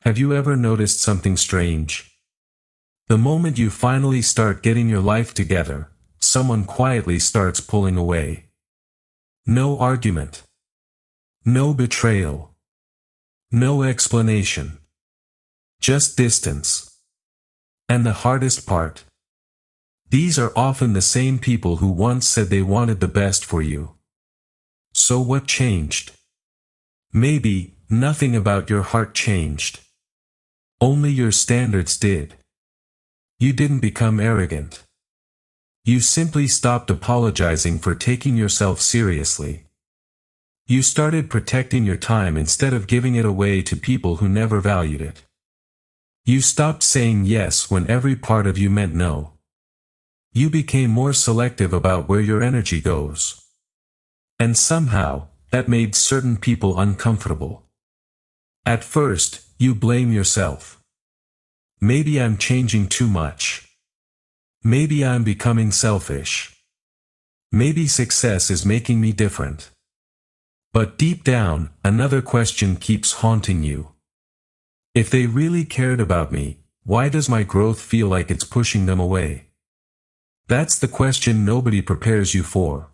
Have you ever noticed something strange? The moment you finally start getting your life together, someone quietly starts pulling away. No argument. No betrayal. No explanation. Just distance. And the hardest part? These are often the same people who once said they wanted the best for you. So what changed? Maybe nothing about your heart changed. Only your standards did. You didn't become arrogant. You simply stopped apologizing for taking yourself seriously. You started protecting your time instead of giving it away to people who never valued it. You stopped saying yes when every part of you meant no. You became more selective about where your energy goes. And somehow, that made certain people uncomfortable. At first, you blame yourself. Maybe I'm changing too much. Maybe I'm becoming selfish. Maybe success is making me different. But deep down, another question keeps haunting you. If they really cared about me, why does my growth feel like it's pushing them away? That's the question nobody prepares you for.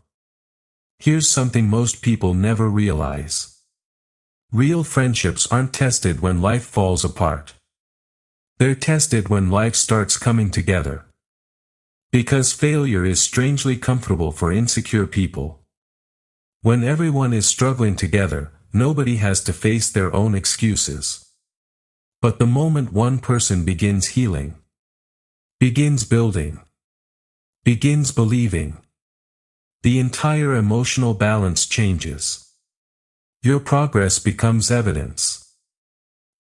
Here's something most people never realize. Real friendships aren't tested when life falls apart. They're tested when life starts coming together. Because failure is strangely comfortable for insecure people. When everyone is struggling together, nobody has to face their own excuses. But the moment one person begins healing, begins building, begins believing, the entire emotional balance changes. Your progress becomes evidence.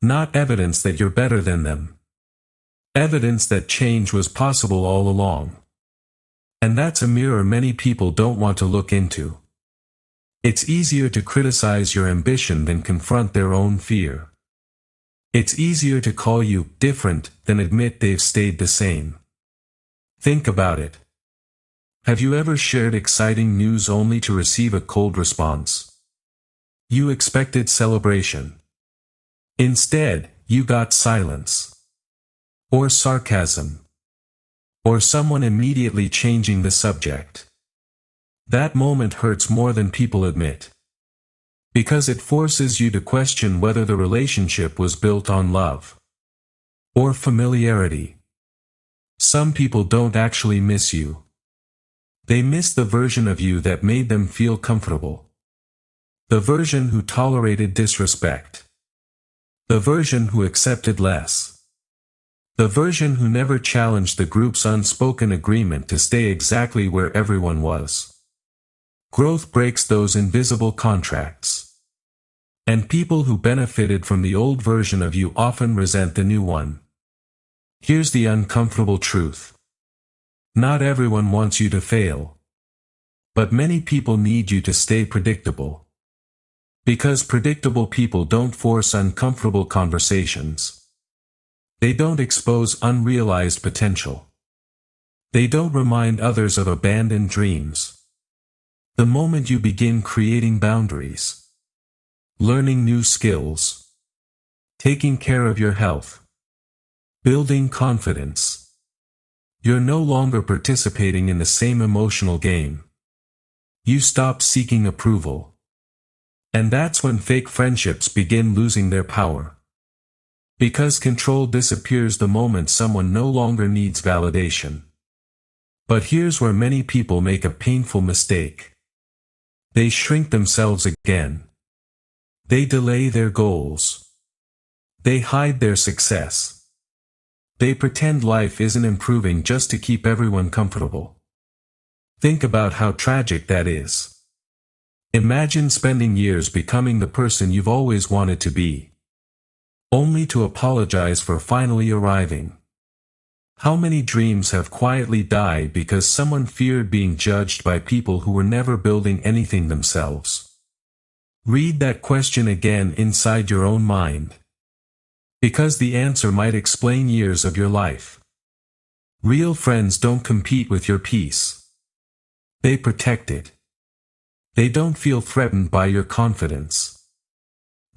Not evidence that you're better than them. Evidence that change was possible all along. And that's a mirror many people don't want to look into. It's easier to criticize your ambition than confront their own fear. It's easier to call you different than admit they've stayed the same. Think about it. Have you ever shared exciting news only to receive a cold response? You expected celebration. Instead, you got silence. Or sarcasm. Or someone immediately changing the subject. That moment hurts more than people admit. Because it forces you to question whether the relationship was built on love. Or familiarity. Some people don't actually miss you. They miss the version of you that made them feel comfortable. The version who tolerated disrespect. The version who accepted less. The version who never challenged the group's unspoken agreement to stay exactly where everyone was. Growth breaks those invisible contracts. And people who benefited from the old version of you often resent the new one. Here's the uncomfortable truth. Not everyone wants you to fail. But many people need you to stay predictable. Because predictable people don't force uncomfortable conversations. They don't expose unrealized potential. They don't remind others of abandoned dreams. The moment you begin creating boundaries, learning new skills, taking care of your health, building confidence, you're no longer participating in the same emotional game. You stop seeking approval. And that's when fake friendships begin losing their power. Because control disappears the moment someone no longer needs validation. But here's where many people make a painful mistake. They shrink themselves again. They delay their goals. They hide their success. They pretend life isn't improving just to keep everyone comfortable. Think about how tragic that is. Imagine spending years becoming the person you've always wanted to be. Only to apologize for finally arriving. How many dreams have quietly died because someone feared being judged by people who were never building anything themselves? Read that question again inside your own mind. Because the answer might explain years of your life. Real friends don't compete with your peace. They protect it. They don't feel threatened by your confidence.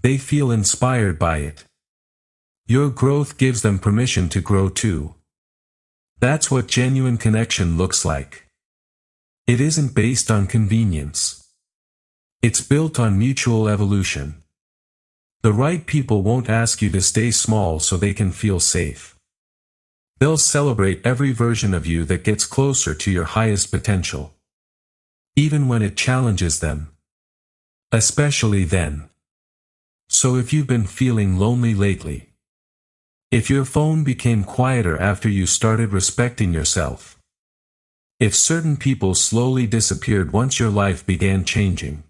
They feel inspired by it. Your growth gives them permission to grow too. That's what genuine connection looks like. It isn't based on convenience. It's built on mutual evolution. The right people won't ask you to stay small so they can feel safe. They'll celebrate every version of you that gets closer to your highest potential. Even when it challenges them. Especially then. So if you've been feeling lonely lately, if your phone became quieter after you started respecting yourself, if certain people slowly disappeared once your life began changing,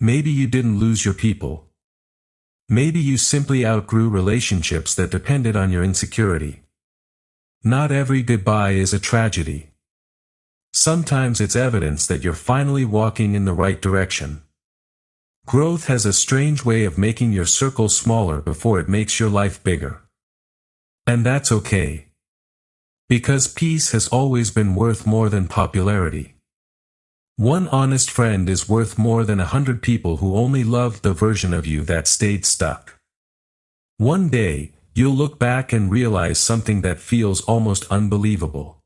maybe you didn't lose your people. Maybe you simply outgrew relationships that depended on your insecurity. Not every goodbye is a tragedy. Sometimes it's evidence that you're finally walking in the right direction. Growth has a strange way of making your circle smaller before it makes your life bigger. And that's okay. Because peace has always been worth more than popularity. One honest friend is worth more than 100 people who only loved the version of you that stayed stuck. One day, you'll look back and realize something that feels almost unbelievable.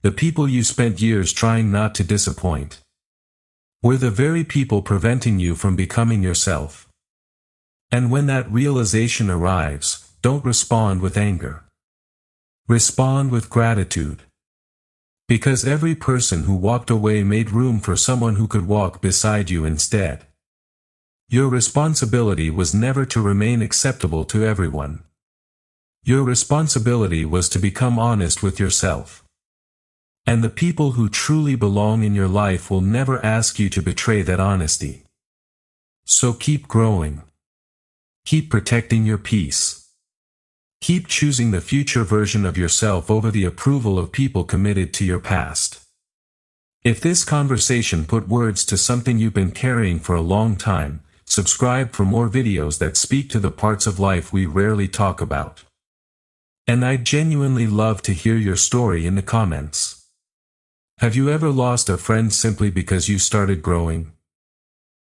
The people you spent years trying not to disappoint were the very people preventing you from becoming yourself. And when that realization arrives, don't respond with anger. Respond with gratitude. Because every person who walked away made room for someone who could walk beside you instead. Your responsibility was never to remain acceptable to everyone. Your responsibility was to become honest with yourself. And the people who truly belong in your life will never ask you to betray that honesty. So keep growing. Keep protecting your peace. Keep choosing the future version of yourself over the approval of people committed to your past. If this conversation put words to something you've been carrying for a long time, subscribe for more videos that speak to the parts of life we rarely talk about. And I'd genuinely love to hear your story in the comments. Have you ever lost a friend simply because you started growing?